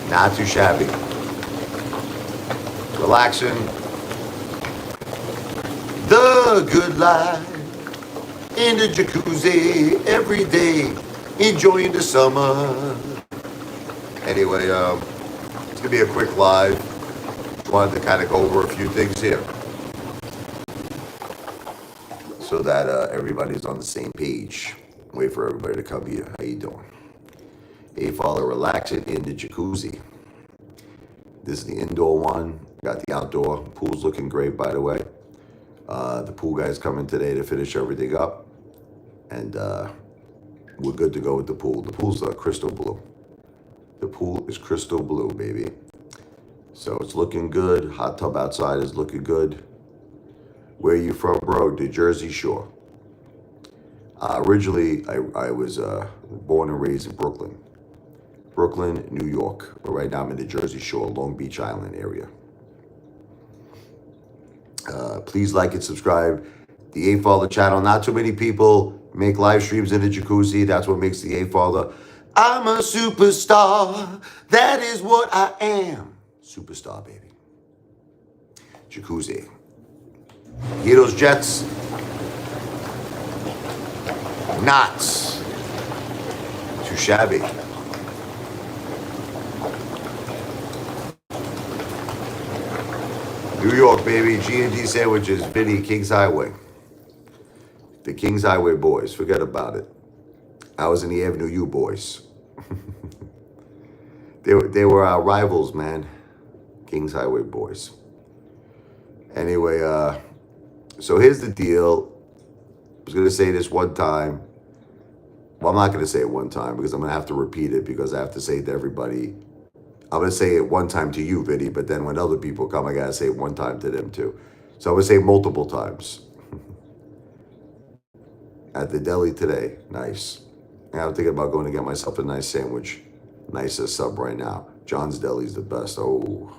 Not too shabby. Relaxing. The good life in the jacuzzi every day. Enjoying the summer. Anyway, it's going to be a quick live. Just wanted to kind of go over a few things here so that everybody's on the same page. Wait for everybody to come here. How you doing? Apefather relaxing in the jacuzzi. This is the indoor one. Got the outdoor. Pool's looking great, by the way. The pool guy's coming today to finish everything up. And we're good to go with the pool. The pool's crystal blue. The pool is crystal blue, baby. So it's looking good. Hot tub outside is looking good. Where you from, bro? The Jersey Shore. Originally, I was born and raised in Brooklyn. Brooklyn, New York. But right now I'm in the Jersey Shore, Long Beach Island area. Please like and subscribe. The Apefather channel. Not too many people make live streams in the jacuzzi. That's what makes the Apefather. I'm a superstar. That is what I am. Superstar, baby. Jacuzzi. Hear those jets? Not too shabby. New York, baby. G&D sandwiches. Vinny, Kings Highway. The Kings Highway boys. Forget about it. I was in the Avenue U boys. They were our rivals, man. Kings Highway boys. Anyway, so here's the deal. I was going to say this one time. Well, I'm not going to say it one time because I'm going to have to repeat it because I have to say it to everybody. I'm going to say it one time to you, Vinny, but then when other people come, I got to say it one time to them too. So I'm going to say it multiple times. At the deli today. Nice. I'm thinking about going to get myself a nice sandwich. Nice sub right now. John's Deli's the best. Oh.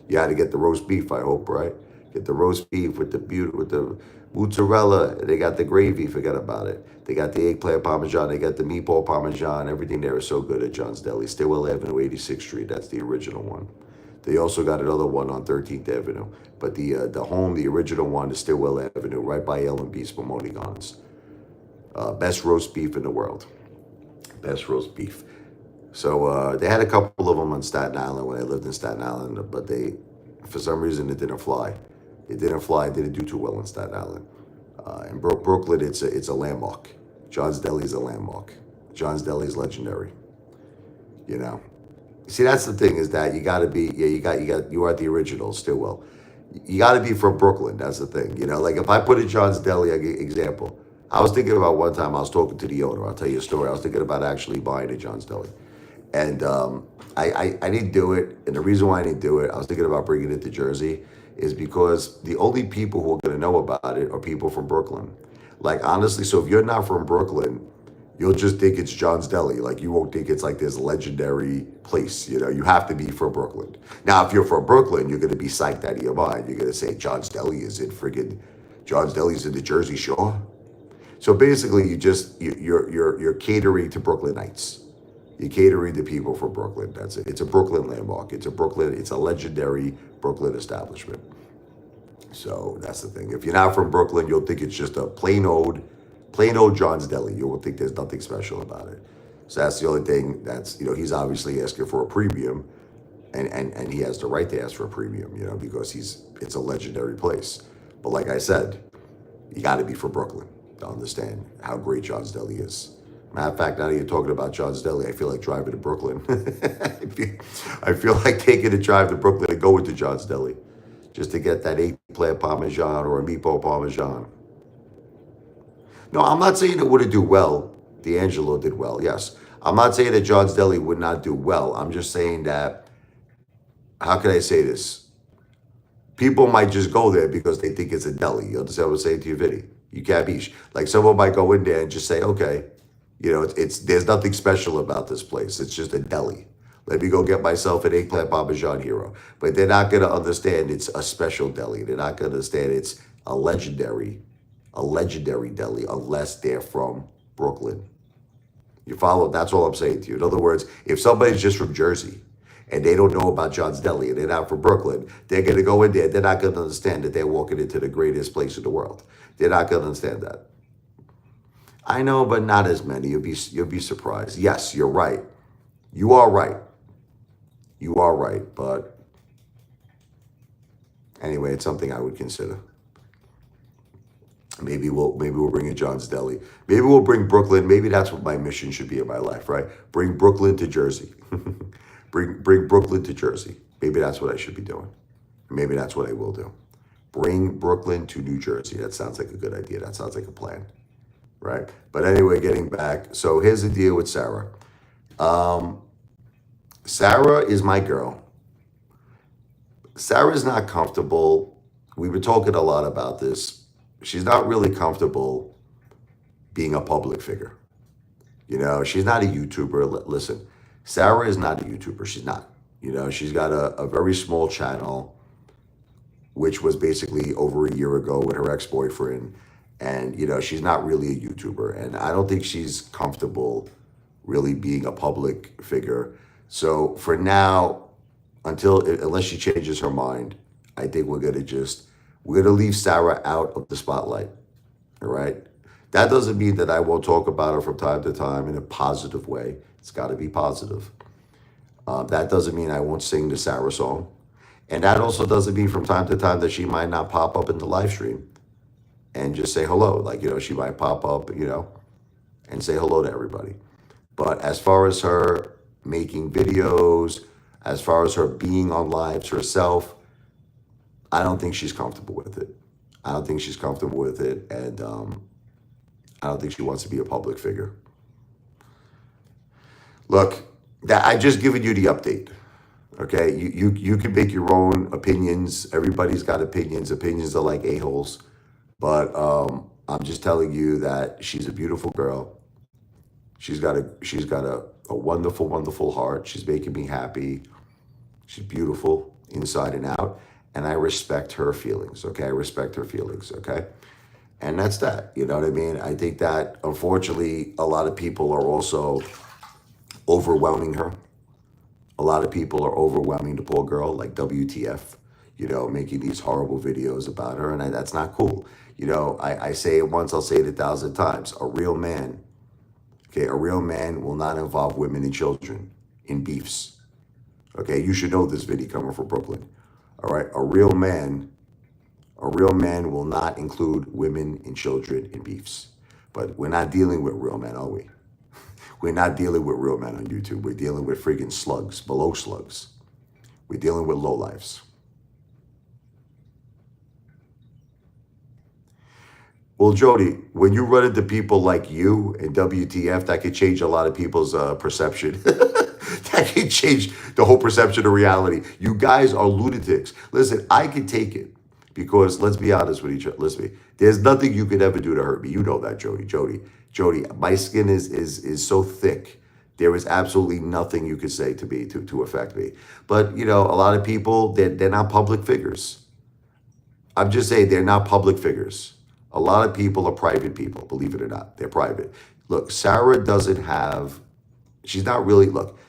You had to get the roast beef, I hope, right? Get the roast beef with the mozzarella. They got the gravy, forget about it. They got the eggplant parmesan, they got the meatball parmesan. Everything there is so good at John's Deli. Stillwell Avenue, 86th Street. That's the original one. They also got another one on 13th Avenue. But the original one is Stillwell Avenue, right by L&B Spumoni Gardens. Best roast beef in the world. Best roast beef. So they had a couple of them on Staten Island when I lived in Staten Island, but for some reason, it didn't fly. It didn't fly. It didn't do too well in Staten Island. In Brooklyn, it's a landmark. John's Deli is a landmark. John's Deli is legendary. You know. See, that's the thing is that you got to be. Yeah, you are at the original Stillwell. You got to be from Brooklyn. That's the thing. You know, like if I put a John's Deli example, I was thinking about one time I was talking to the owner. I'll tell you a story. I was thinking about actually buying a John's Deli. And I didn't do it. And the reason why I didn't do it, I was thinking about bringing it to Jersey, is because the only people who are going to know about it are people from Brooklyn. Like, honestly, so if you're not from Brooklyn, you'll just think it's John's Deli. Like, you won't think it's like this legendary place. You know, you have to be from Brooklyn. Now, if you're from Brooklyn, you're going to be psyched out of your mind. You're going to say John's Deli is in John's Deli's in the Jersey Shore. So basically, you're catering to Brooklynites. You're catering to people from Brooklyn. That's it. It's a Brooklyn landmark. It's a legendary Brooklyn establishment. So that's the thing. If you're not from Brooklyn, you'll think it's just a plain old John's Deli. You will think there's nothing special about it. So that's the only thing. That's, you know, he's obviously asking for a premium, and he has the right to ask for a premium, you know, because it's a legendary place. But like I said, you got to be from Brooklyn to understand how great John's Deli is. Matter of fact, now that you're talking about John's Deli, I feel like driving to Brooklyn. I feel like taking a drive to Brooklyn and going to John's Deli just to get that eggplant parmesan or a meatball parmesan. No, I'm not saying it wouldn't do well. D'Angelo did well, yes. I'm not saying that John's Deli would not do well. I'm just saying that, how can I say this? People might just go there because they think it's a deli. You understand what I'm saying to you, Vinny? You can't be, like someone might go in there and just say, okay, you know, there's nothing special about this place. It's just a deli. Let me go get myself an eggplant parmesan hero. But they're not going to understand it's a special deli. They're not going to understand it's a legendary deli unless they're from Brooklyn. You follow? That's all I'm saying to you. In other words, if somebody's just from Jersey, and they don't know about John's Deli and they're not from Brooklyn, they're going to go in there. They're not going to understand that they're walking into the greatest place in the world. They're not going to understand that. I know, but not as many. You'll be surprised. Yes, you're right. You are right. You are right. But anyway, it's something I would consider. Maybe we'll bring in John's Deli. Maybe we'll bring Brooklyn. Maybe that's what my mission should be in my life, right? Bring Brooklyn to Jersey. bring Brooklyn to Jersey. Maybe that's what I should be doing. Maybe that's what I will do. Bring Brooklyn to New Jersey. That sounds like a good idea. That sounds like a plan, right? But anyway, getting back. So here's the deal with Sarah. Sarah is my girl. Sarah's not comfortable. We've been talking a lot about this. She's not really comfortable being a public figure. You know, she's not a YouTuber. Listen, Sarah is not a YouTuber. She's not. You know, she's got a very small channel, which was basically over a year ago with her ex-boyfriend. And, you know, she's not really a YouTuber. And I don't think she's comfortable really being a public figure. So for now, unless she changes her mind, I think we're gonna leave Sarah out of the spotlight. All right. That doesn't mean that I won't talk about her from time to time in a positive way. It's got to be positive. That doesn't mean I won't sing the Sarah song. And that also doesn't mean from time to time that she might not pop up in the live stream and just say hello. Like, you know, she might pop up, you know, and say hello to everybody. But as far as her making videos, as far as her being on lives herself, I don't think she's comfortable with it. I don't think she's comfortable with it. And I don't think she wants to be a public figure. Look, I just given you the update. Okay, you can make your own opinions. Everybody's got opinions. Opinions are like a-holes. But I'm just telling you that she's a beautiful girl. She's got a wonderful, wonderful heart. She's making me happy. She's beautiful inside and out. And I respect her feelings, okay? I respect her feelings, okay? And that's that, you know what I mean? I think that, unfortunately, a lot of people are also overwhelming her. A lot of people are overwhelming the poor girl, like WTF, you know, making these horrible videos about her, and that's not cool. You know, I say it once, I'll say it 1,000 times. A real man, okay, a real man will not involve women and children in beefs. Okay, you should know this video coming from Brooklyn. All right, a real man will not include women and children in beefs. But we're not dealing with real men, are we? We're not dealing with real men on YouTube. We're dealing with friggin' slugs, below slugs. We're dealing with lowlifes. Well, Jody, when you run into people like you and WTF, that could change a lot of people's perception. That can change the whole perception of reality. You guys are lunatics. Listen, I can take it because let's be honest with each other. There's nothing you could ever do to hurt me. You know that, Jody. Jody, my skin is so thick. There is absolutely nothing you could say to me to affect me. But, you know, a lot of people, they're not public figures. I'm just saying they're not public figures. A lot of people are private people, believe it or not. They're private. Look, Sarah doesn't have, she's not really, look,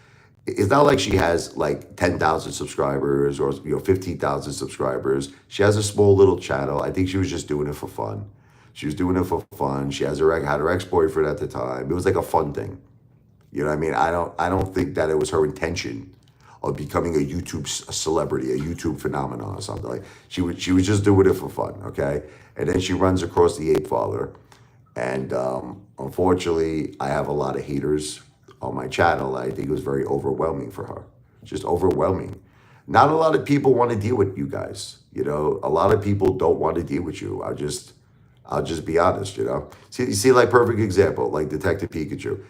it's not like she has like 10,000 subscribers or 15,000 subscribers. She has a small little channel. I think she was just doing it for fun. She was doing it for fun. She had her ex-boyfriend at the time. It was like a fun thing. You know what I mean? I don't think that it was her intention of becoming a YouTube celebrity, a YouTube phenomenon or something. Like she was just doing it for fun, okay? And then she runs across the Apefather. And unfortunately, I have a lot of haters on my channel. I think it was very overwhelming for her. Just overwhelming. Not a lot of people want to deal with you guys. You know, a lot of people don't want to deal with you. I'll just be honest, you know. See, like perfect example, like Detective Pikachu.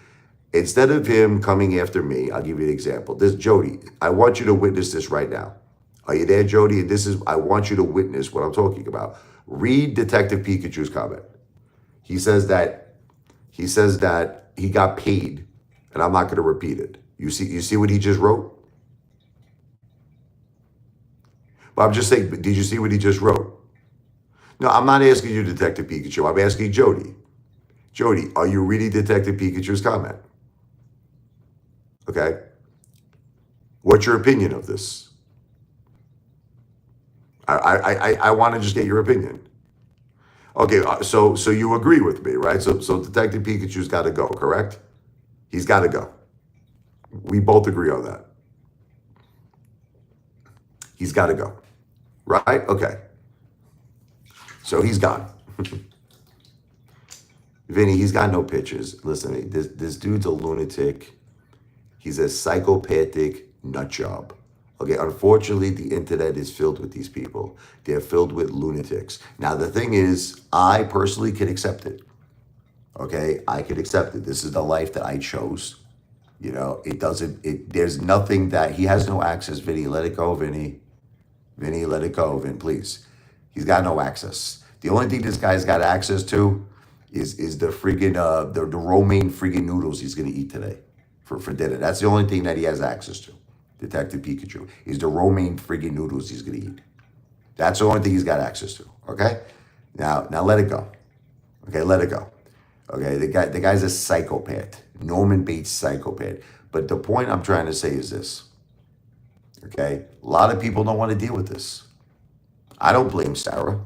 Instead of him coming after me, I'll give you an example. This Jody, I want you to witness this right now. Are you there, Jody? And I want you to witness what I'm talking about. Read Detective Pikachu's comment. He says that he got paid, and I'm not going to repeat it. You see what he just wrote? But I'm just saying, did you see what he just wrote? No, I'm not asking you, Detective Pikachu. I'm asking Jody. Jody, are you reading Detective Pikachu's comment? Okay. What's your opinion of this? I want to just get your opinion. Okay, so you agree with me, right? So Detective Pikachu's got to go, correct? He's got to go. We both agree on that. He's got to go, right? Okay, so he's gone. Vinny, he's got no pictures. Listen to me. This dude's a lunatic. He's a psychopathic nut job. Okay, unfortunately, the internet is filled with these people. They're filled with lunatics. Now, the thing is, I personally can accept it. Okay, I can accept it. This is the life that I chose. You know, there's nothing that he has no access. Vinny, let it go, Vinny. Vinny, let it go, Vin, please. He's got no access. The only thing this guy's got access to is the freaking the romaine freaking noodles he's gonna eat today for dinner. That's the only thing that he has access to. Detective Pikachu is the romaine freaking noodles he's gonna eat. That's the only thing he's got access to. Okay, now let it go. Okay, let it go. Okay, the guy's a psychopath, Norman Bates psychopath. But the point I'm trying to say is this. Okay, a lot of people don't want to deal with this. I don't blame Sarah.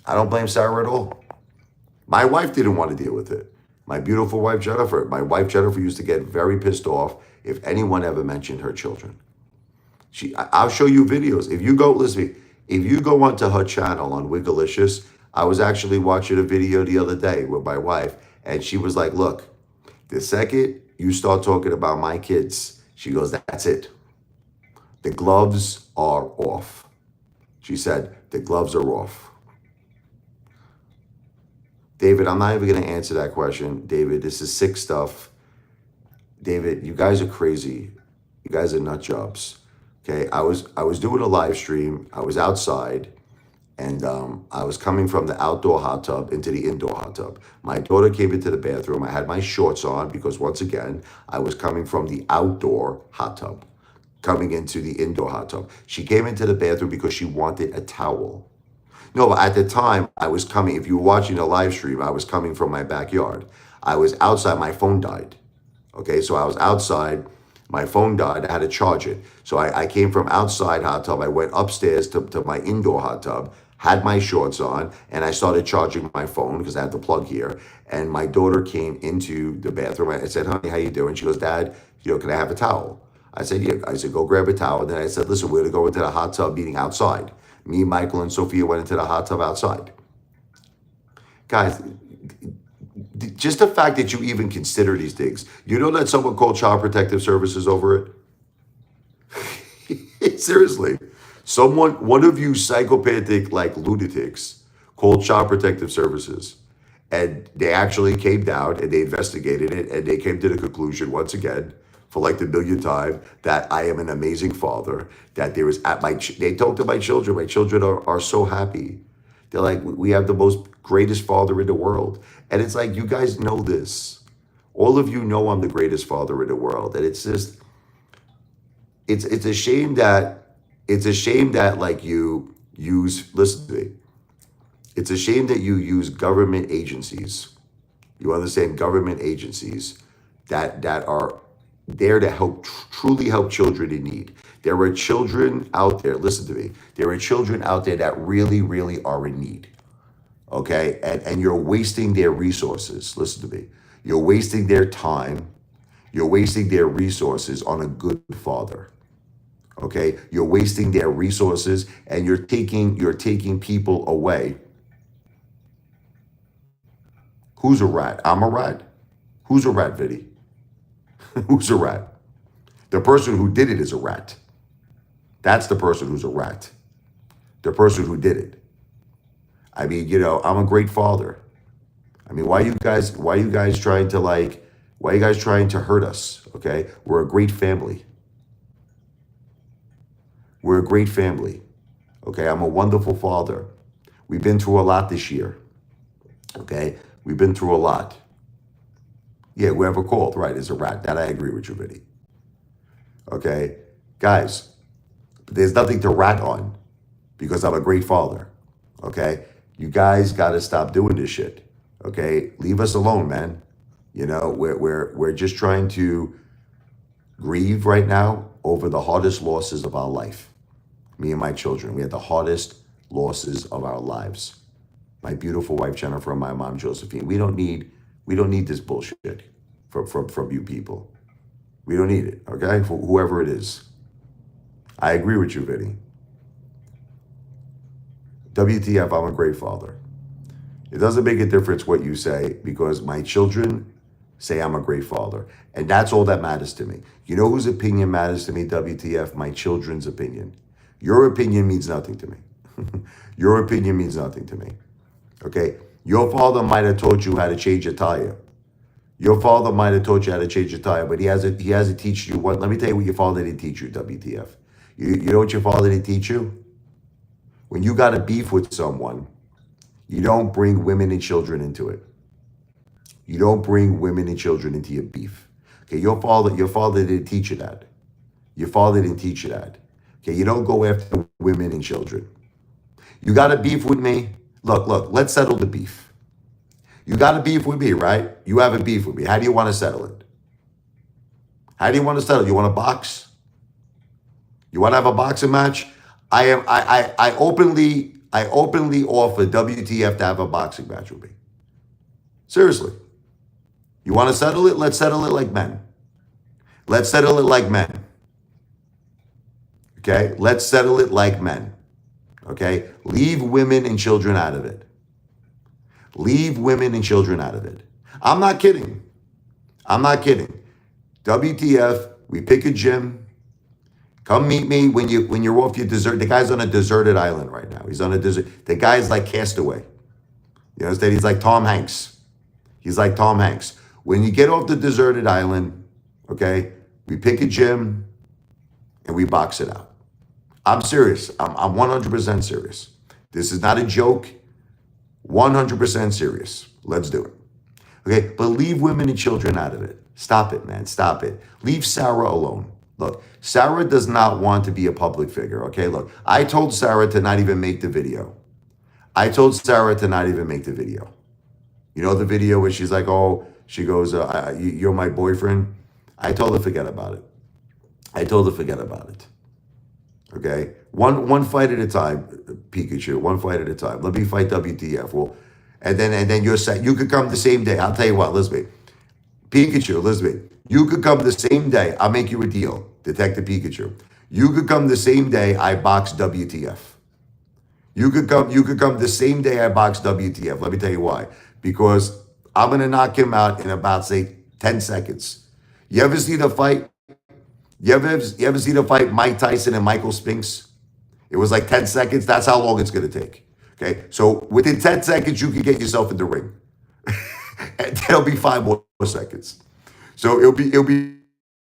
I don't blame Sarah at all. My wife didn't want to deal with it. My beautiful wife Jennifer. My wife Jennifer used to get very pissed off if anyone ever mentioned her children. I'll show you videos. If you go, listen, if you go onto her channel on Wigglicious, I was actually watching a video the other day with my wife, and she was like, look, the second you start talking about my kids, she goes, that's it. The gloves are off. She said, the gloves are off. David, I'm not even going to answer that question. David, this is sick stuff. David, you guys are crazy. You guys are nut jobs. Okay, I was doing a live stream. I was outside, and I was coming from the outdoor hot tub into the indoor hot tub. My daughter came into the bathroom. I had my shorts on because, once again, I was coming from the outdoor hot tub, coming into the indoor hot tub. She came into the bathroom because she wanted a towel. No, but at the time, I was coming, if you were watching the live stream, I was coming from my backyard. I was outside. My phone died. Okay, so I was outside. My phone died. I had to charge it. So I came from outside hot tub. I went upstairs to my indoor hot tub, had my shorts on, and I started charging my phone because I had the plug here. And my daughter came into the bathroom. I said, honey, how you doing? She goes, Dad, can I have a towel? I said, yeah. I said, go grab a towel. And then I said, listen, we're going to go into the hot tub meeting outside. Me, Michael, and Sophia went into the hot tub outside. Guys, just the fact that you even consider these things. You know that someone called Child Protective Services over it? Seriously. One of you psychopathic like lunatics called Child Protective Services. And they actually came down and they investigated it, and they came to the conclusion once again, for like the millionth time, that I am an amazing father, that there is they talk to my children. My children are so happy. They're like, we have the most greatest father in the world. And it's like, you guys know this. All of you know I'm the greatest father in the world. And it's just, it's a shame that like you use, listen to me. It's a shame that you use government agencies. You understand, government agencies that are there to help, truly help children in need. There are children out there, listen to me, there are children out there that really, really are in need, okay? And you're wasting their resources, listen to me. You're wasting their time, you're wasting their resources on a good father, okay? You're wasting their resources, and you're taking people away. Who's a rat? I'm a rat? Who's a rat, Vinny? Who's a rat? The person who did it is a rat. That's the person who's a rat. The person who did it. I mean, I'm a great father. I mean, why are you guys trying to hurt us? Okay? We're a great family. We're a great family. Okay? I'm a wonderful father. We've been through a lot this year. Okay? We've been through a lot. Yeah, whoever called, right, is a rat. That I agree with you, Vinny. Okay? Guys, there's nothing to rat on because I'm a great father. Okay? You guys got to stop doing this shit. Okay? Leave us alone, man. We're just trying to grieve right now. over the hardest losses of our life. Me and my children, we had the hardest losses of our lives. My beautiful wife Jennifer and my mom Josephine. We don't need this bullshit from you people. We don't need it, okay? For whoever it is. I agree with you, Vinny. WTF, I'm a great father. It doesn't make a difference what you say because my children say I'm a great father. And that's all that matters to me. You know whose opinion matters to me, WTF? My children's opinion. Your opinion means nothing to me. Your opinion means nothing to me. Okay? Your father might have taught you how to change a tire. Your father might have taught you how to change a tire, but he hasn't teach you what. Let me tell you what your father didn't teach you, WTF. You know what your father didn't teach you? When you got a beef with someone, you don't bring women and children into it. You don't bring women and children into your beef. Okay, your father didn't teach you that. Your father didn't teach you that. Okay, you don't go after women and children. You got a beef with me? Look, let's settle the beef. You got a beef with me, right? You have a beef with me. How do you want to settle it? How do you want to settle it? You want a box? You want to have a boxing match? I openly offer WTF to have a boxing match with me. Seriously. You want to settle it? Let's settle it like men. Let's settle it like men. Okay? Let's settle it like men. Okay? Leave women and children out of it. Leave women and children out of it. I'm not kidding. I'm not kidding. WTF, we pick a gym. Come meet me when you're off your desert. The guy's on a deserted island right now. He's on a desert. The guy's like Castaway. You understand? He's like Tom Hanks. He's like Tom Hanks. When you get off the deserted island, okay, we pick a gym and we box it out. I'm serious. I'm 100% serious. This is not a joke. 100% serious. Let's do it. Okay, but leave women and children out of it. Stop it, man. Stop it. Leave Sarah alone. Look, Sarah does not want to be a public figure, okay? Look, I told Sarah to not even make the video. I told Sarah to not even make the video. You know the video where she's like, oh, she goes, you're my boyfriend? I told her forget about it. I told her forget about it. Okay? One fight at a time, Pikachu. One fight at a time. Let me fight WTF. Well, and then you're set. You could come the same day. I'll tell you what, listen to me. Pikachu, listen to me. You could come the same day. I'll make you a deal, Detective Pikachu. You could come the same day I box WTF. You could come the same day I box WTF. Let me tell you why. Because I'm gonna knock him out in about, say, 10 seconds. You ever see the fight? You ever see the fight Mike Tyson and Michael Spinks? It was like 10 seconds. That's how long it's gonna take. Okay, so within 10 seconds, you can get yourself in the ring. And there'll be 5 more seconds. So it'll be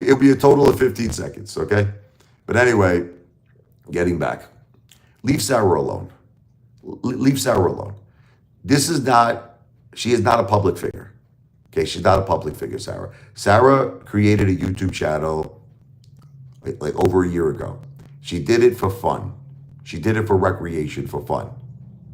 a total of 15 seconds, okay? But anyway, getting back. Leave Sarah alone. Leave Sarah alone. She is not a public figure. Okay, she's not a public figure, Sarah. Sarah created a YouTube channel like over a year ago. She did it for fun. She did it for recreation, for fun.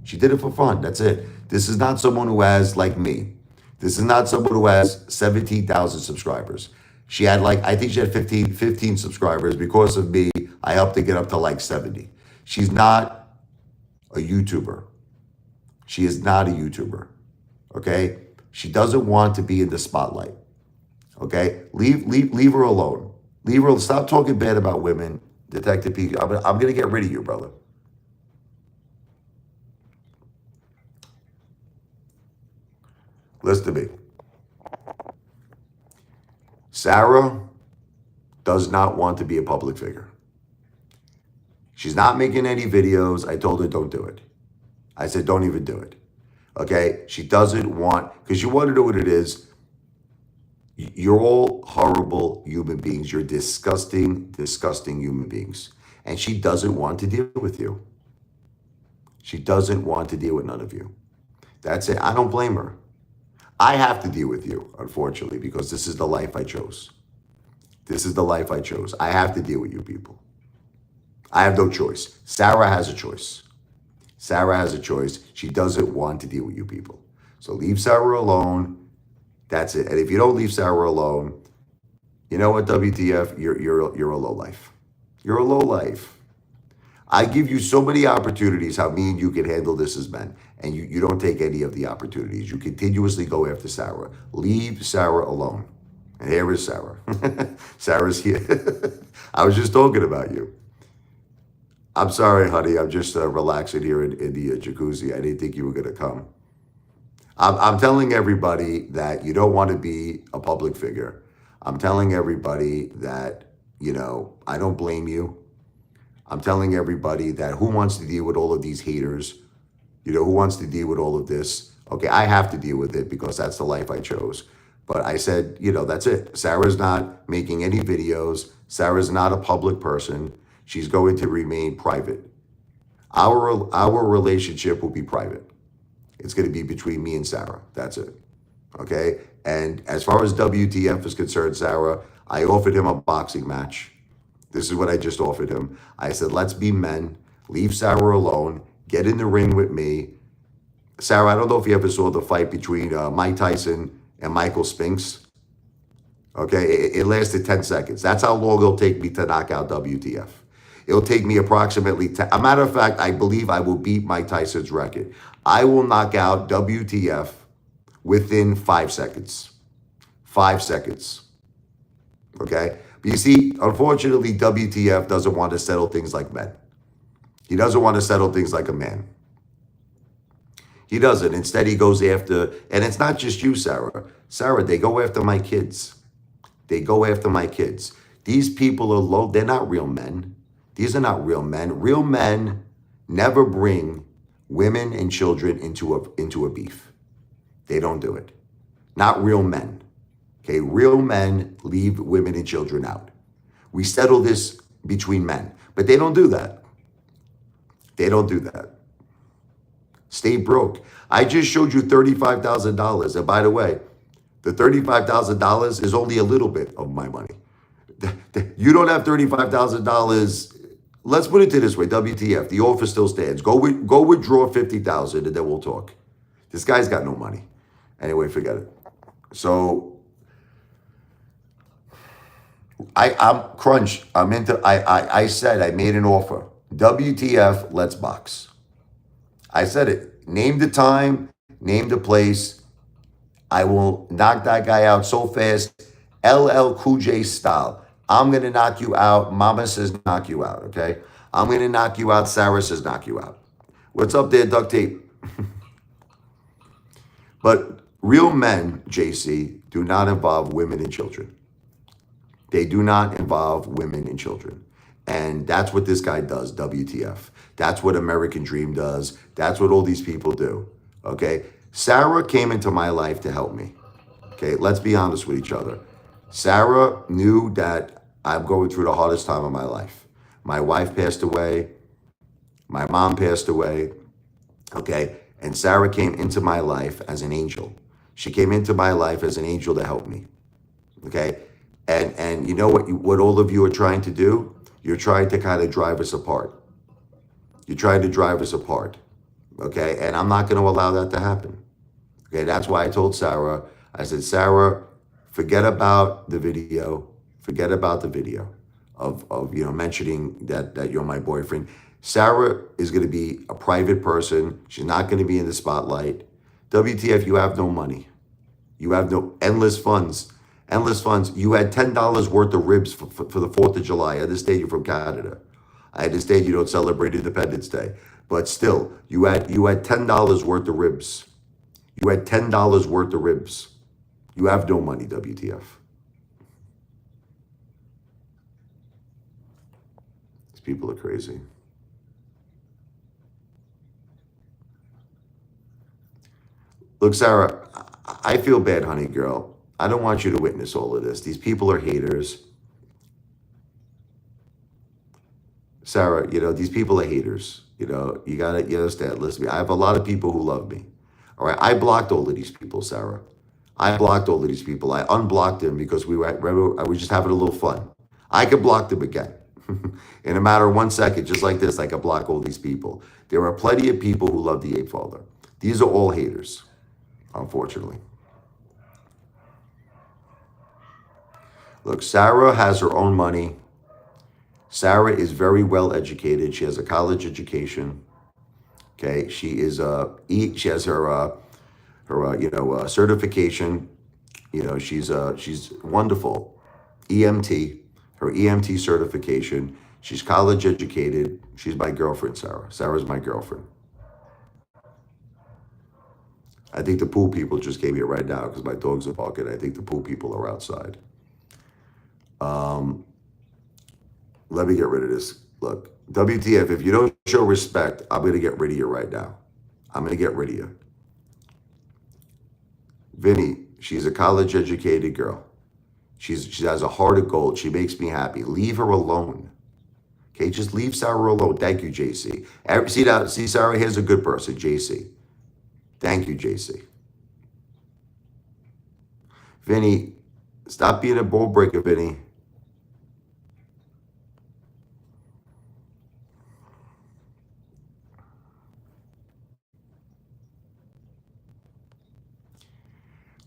She did it for fun, that's it. This is not someone who has, like me, this is not someone who has 17,000 subscribers. She had I think she had 15 subscribers. Because of me, I helped her get up to like 70. She's not a YouTuber. She is not a YouTuber, okay? She doesn't want to be in the spotlight, okay? Leave her alone. Leave her, stop talking bad about women, Detective P. I'm gonna get rid of you, brother. Listen to me. Sarah does not want to be a public figure. She's not making any videos. I told her don't do it. I said don't even do it. Okay? She doesn't want, because you want to know what it is. You're all horrible human beings. You're disgusting, disgusting human beings. And she doesn't want to deal with you. She doesn't want to deal with none of you. That's it. I don't blame her. I have to deal with you, unfortunately, because this is the life I chose. This is the life I chose. I have to deal with you people. I have no choice. Sarah has a choice. Sarah has a choice. She doesn't want to deal with you people. So leave Sarah alone. That's it. And if you don't leave Sarah alone, You know what, WTF? You're a low life. You're a low life. I give you so many opportunities how me and you can handle this as men, and you don't take any of the opportunities. You continuously go after Sarah. Leave Sarah alone. And here is Sarah. Sarah's here. I was just talking about you. I'm sorry, honey. I'm just relaxing here in the jacuzzi. I didn't think you were going to come. I'm telling everybody that you don't want to be a public figure. I'm telling everybody that, I don't blame you. I'm telling everybody that who wants to deal with all of these haters? Who wants to deal with all of this? Okay, I have to deal with it because that's the life I chose. But I said, that's it. Sarah's not making any videos. Sarah's not a public person. She's going to remain private. Our relationship will be private. It's going to be between me and Sarah. That's it. Okay? And as far as WTF is concerned, Sarah, I offered him a boxing match. This is what I just offered him. I said, let's be men. Leave Sarah alone. Get in the ring with me. Sarah, I don't know if you ever saw the fight between Mike Tyson and Michael Spinks. Okay? It lasted 10 seconds. That's how long it'll take me to knock out WTF. It'll take me approximately 10. A matter of fact, I believe I will beat Mike Tyson's record. I will knock out WTF within 5 seconds. 5 seconds. Okay? But you see, unfortunately, WTF doesn't want to settle things like men. He doesn't want to settle things like a man. He doesn't. Instead, he goes after, and it's not just you, Sarah. Sarah, they go after my kids. They go after my kids. These people are low. They're not real men. These are not real men. Real men never bring women and children into a beef. They don't do it. Not real men. Okay, real men leave women and children out. We settle this between men, but they don't do that. They don't do that. Stay broke. I just showed you $35,000. And by the way, the $35,000 is only a little bit of my money. You don't have $35,000. Let's put it this way, WTF, the offer still stands. Go withdraw $50,000 and then we'll talk. This guy's got no money. Anyway, forget it. So I'm crunched. I said I made an offer. WTF, let's box. I said it. Name the time, name the place. I will knock that guy out so fast, LL Cool J style. I'm going to knock you out. Mama says knock you out, okay? I'm going to knock you out. Sarah says knock you out. What's up there, duct tape? But real men, JC, do not involve women and children. They do not involve women and children. And that's what this guy does, WTF. That's what American Dream does. That's what all these people do, okay? Sarah came into my life to help me, okay? Let's be honest with each other. Sarah knew that I'm going through the hardest time of my life. My wife passed away. My mom passed away, okay? And Sarah came into my life as an angel. She came into my life as an angel to help me, okay? And you know what all of you are trying to do? You're trying to kind of drive us apart. You're trying to drive us apart, okay? And I'm not going to allow that to happen, okay? That's why I told Sarah, I said, Sarah, forget about the video. Forget about the video of mentioning that you're my boyfriend. Sarah is going to be a private person. She's not going to be in the spotlight. WTF, you have no money. You have no endless funds. Endless funds. You had $10 worth of ribs for the 4th of July. I understand you're from Canada. I understand you don't celebrate Independence Day. But still, you had $10 worth of ribs. You had $10 worth of ribs. You have no money, WTF. These people are crazy. Look, Sarah, I feel bad, honey girl. I don't want you to witness all of this. These people are haters. Sarah, these people are haters. You understand. Listen to me. I have a lot of people who love me. All right. I blocked all of these people, Sarah. I blocked all of these people. I unblocked them because we were just having a little fun. I could block them again. In a matter of 1 second, just like this, I could block all these people. There are plenty of people who love the Apefather. These are all haters, unfortunately. Look, Sarah has her own money. Sarah is very well educated. She has a college education. Okay, she is she has her certification. She's wonderful. EMT, her EMT certification. She's college educated. She's my girlfriend, Sarah. Sarah's my girlfriend. I think the pool people just came here right now because my dogs are barking. I think the pool people are outside. Let me get rid of this. Look, WTF, if you don't show respect, I'm going to get rid of you right now. I'm going to get rid of you. Vinny, she's a college educated girl. She has a heart of gold. She makes me happy. Leave her alone. Okay, just leave Sarah alone. Thank you, JC. See, Sarah, here's a good person, JC. Thank you, JC. Vinny, stop being a ball breaker, Vinny.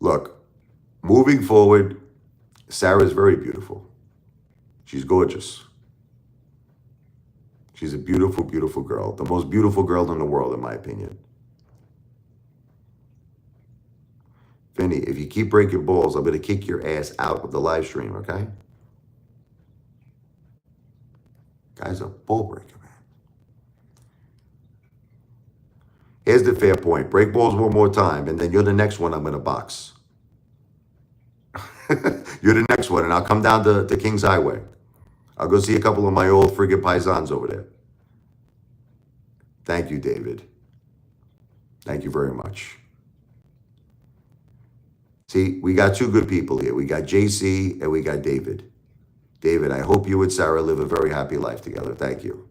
Look, moving forward, Sarah's very beautiful. She's gorgeous. She's a beautiful, beautiful girl. The most beautiful girl in the world, in my opinion. Vinny, if you keep breaking balls, I'm going to kick your ass out of the live stream, okay? Guy's a ball breaker, man. Here's the fair point. Break balls one more time, and then you're the next one I'm going to box. You're the next one, and I'll come down to Kings Highway. I'll go see a couple of my old friggin' paisans over there. Thank you, David. Thank you very much. See, we got two good people here. We got JC and we got David. David, I hope you and Sarah live a very happy life together. Thank you.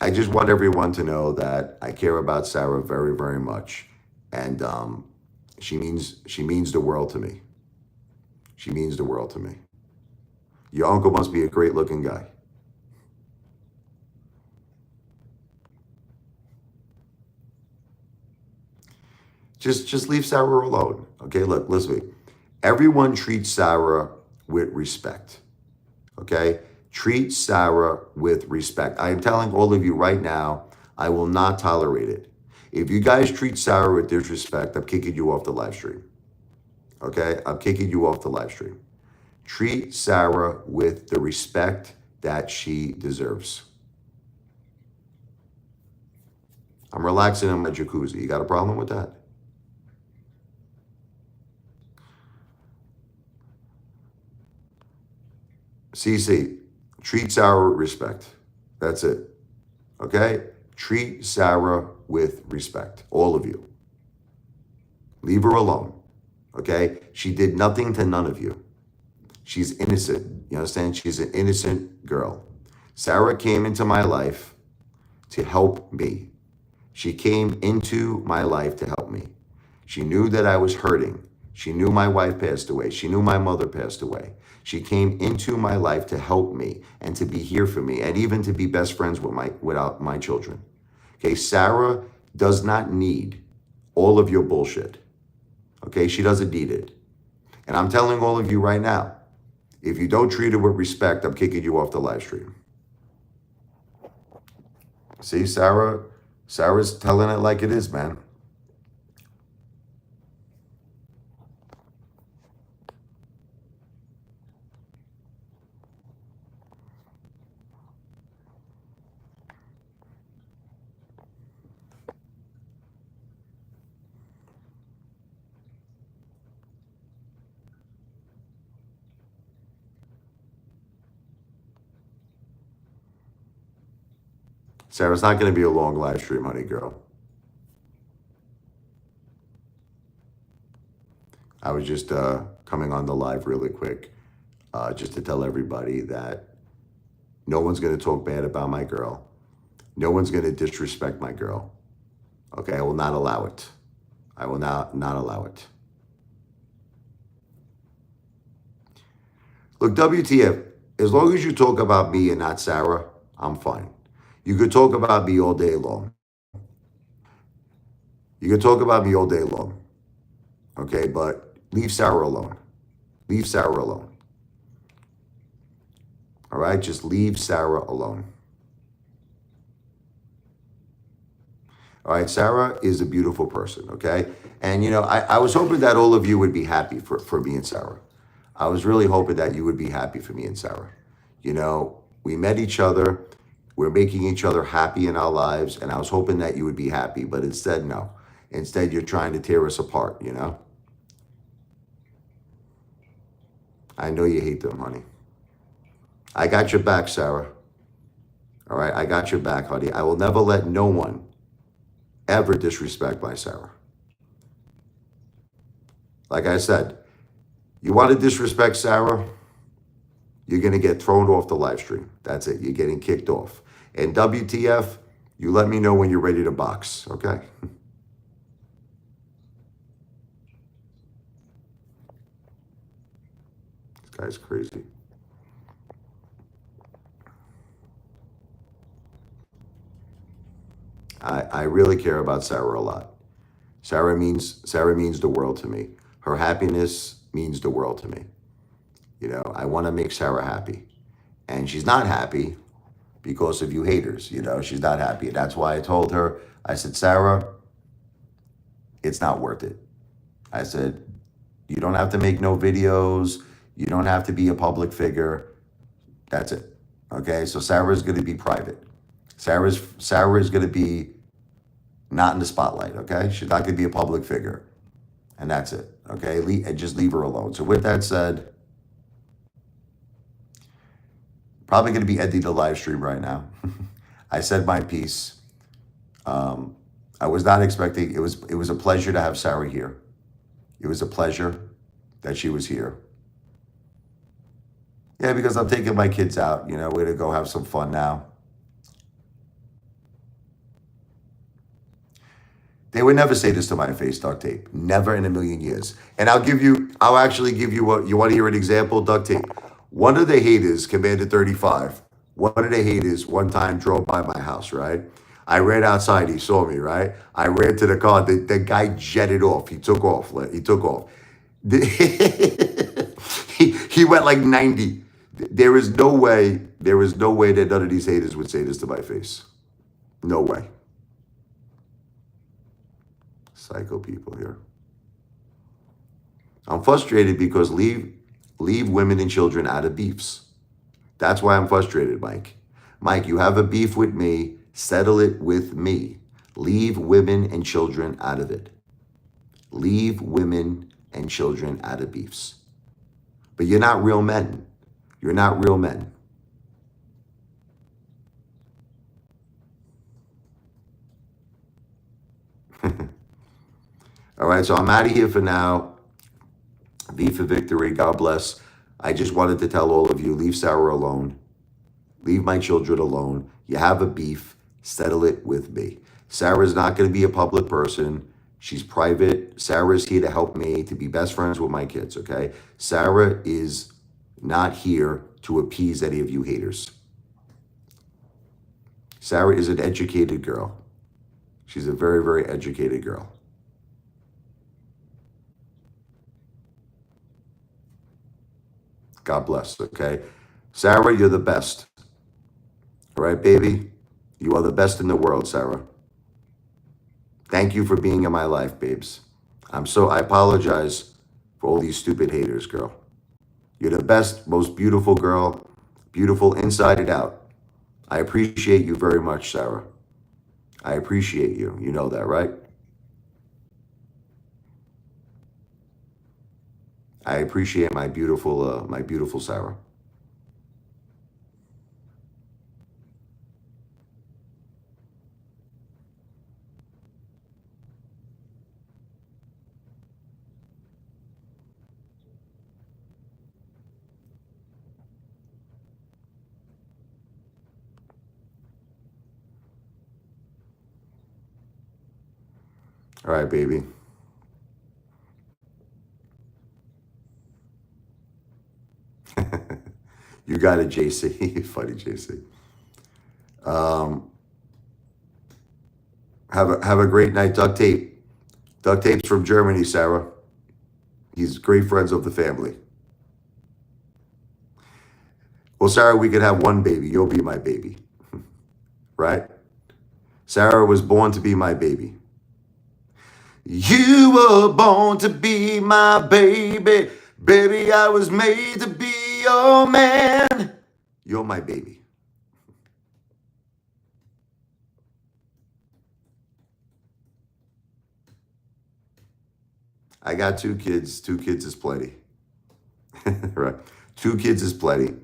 I just want everyone to know that I care about Sarah very, very much. And she means the world to me. She means the world to me. Your uncle must be a great looking guy. Just leave Sarah alone. Okay, look, listen. Everyone treats Sarah with respect. Okay? Treat Sarah with respect. I am telling all of you right now, I will not tolerate it. If you guys treat Sarah with disrespect, I'm kicking you off the live stream. Okay? I'm kicking you off the live stream. Treat Sarah with the respect that she deserves. I'm relaxing in my jacuzzi. You got a problem with that? CC, treat Sarah with respect. That's it. Okay? Treat Sarah with respect. All of you. Leave her alone. Okay? She did nothing to none of you. She's innocent. You understand? She's an innocent girl. Sarah came into my life to help me. She came into my life to help me. She knew that I was hurting. She knew my wife passed away. She knew my mother passed away. She came into my life to help me and to be here for me and even to be best friends with my children. Okay, Sarah does not need all of your bullshit. Okay, she doesn't need it. And I'm telling all of you right now, if you don't treat her with respect, I'm kicking you off the live stream. See, Sarah's telling it like it is, man. Sarah, it's not going to be a long live stream, honey girl. I was just coming on the live really quick just to tell everybody that no one's going to talk bad about my girl. No one's going to disrespect my girl. Okay, I will not allow it. I will not allow it. Look, WTF, as long as you talk about me and not Sarah, I'm fine. You could talk about me all day long. You can talk about me all day long, okay? But leave Sarah alone. Leave Sarah alone. All right? Just leave Sarah alone. All right? Sarah is a beautiful person, okay? And, I was hoping that all of you would be happy for me and Sarah. I was really hoping that you would be happy for me and Sarah. We met each other. We're making each other happy in our lives. And I was hoping that you would be happy. But instead, no. Instead, you're trying to tear us apart, I know you hate them, honey. I got your back, Sarah. All right? I got your back, honey. I will never let no one ever disrespect my Sarah. Like I said, you want to disrespect Sarah, you're going to get thrown off the live stream. That's it. You're getting kicked off. And WTF, you let me know when you're ready to box, okay? This guy's crazy. I really care about Sarah a lot. Sarah means the world to me. Her happiness means the world to me. I want to make Sarah happy. And she's not happy because of you haters. She's not happy. That's why I told her, I said, Sarah, it's not worth it. I said, you don't have to make no videos. You don't have to be a public figure. That's it. Okay? So Sarah's going to be private. Sarah is going to be not in the spotlight, okay? She's not going to be a public figure. And that's it, okay? And just leave her alone. So with that said, probably going to be ending the live stream right now. I said my piece. I was not expecting, it was a pleasure to have Sarah here. It was a pleasure that she was here. Yeah, because I'm taking my kids out. We're going to go have some fun now. They would never say this to my face, duct tape. Never in a million years. And I'll actually give you you want to hear an example, duct tape. One of the haters, Commander 35, one of the haters one time drove by my house, right? I ran outside. He saw me, right? I ran to the car. The guy jetted off. He took off. He went like 90. There is no way that none of these haters would say this to my face. No way. Psycho people here. I'm frustrated because leave women and children out of beefs. That's why I'm frustrated, Mike. Mike, you have a beef with me. Settle it with me. Leave women and children out of it. Leave women and children out of beefs. But you're not real men. You're not real men. All right, so I'm out of here for now. V for victory. God bless. I just wanted to tell all of you, leave Sarah alone. Leave my children alone. You have a beef. Settle it with me. Sarah's not going to be a public person. She's private. Sarah's here to help me, to be best friends with my kids, okay? Sarah is not here to appease any of you haters. Sarah is an educated girl. She's a very, very educated girl. God bless, okay? Sarah, you're the best. All right, baby? You are the best in the world, Sarah. Thank you for being in my life, babes. I apologize for all these stupid haters, girl. You're the best, most beautiful girl, beautiful inside and out. I appreciate you very much, Sarah. I appreciate you. You know that, right? I appreciate my beautiful Sarah. All right, baby. You got it, JC. Funny, JC. Have a great night, duct tape. Duct tape's from Germany, Sarah. He's great friends of the family. Well, Sarah, we could have one baby. You'll be my baby, right? Sarah was born to be my baby. You were born to be my baby. Baby, I was made to be your man. You're my baby. I got 2 kids. 2 kids is plenty. Right? 2 kids is plenty.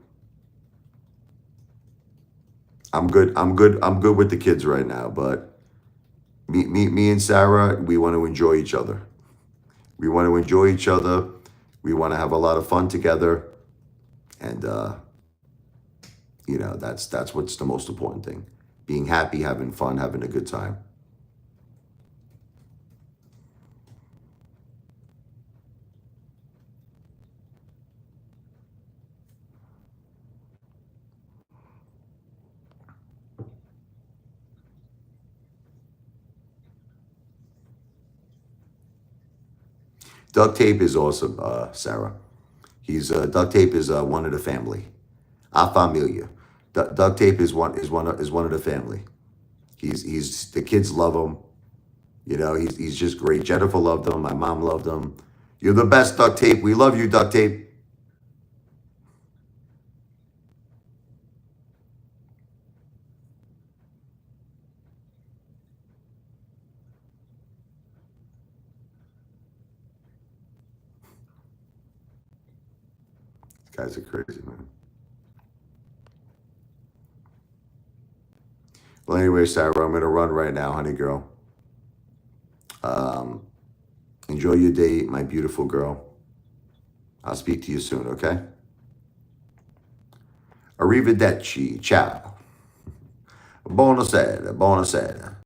I'm good. I'm good with the kids right now, but me and Sarah, we want to enjoy each other. We want to enjoy each other. We want to have a lot of fun together. And that's what's the most important thing. Being happy, having fun, having a good time. Duct tape is awesome, Sarah. He's duct tape is one of the family. A familia. Duct tape is one of the family. He's the kids love him. He's just great. Jennifer loved him. My mom loved him. You're the best, duct tape. We love you, duct tape. These guys are crazy, man. Well, anyway, Sarah, I'm gonna run right now, honey girl. Um, Enjoy your day, my beautiful girl. I'll speak to you soon, okay? Arrivederci. Ciao. Buonasera. Buonasera.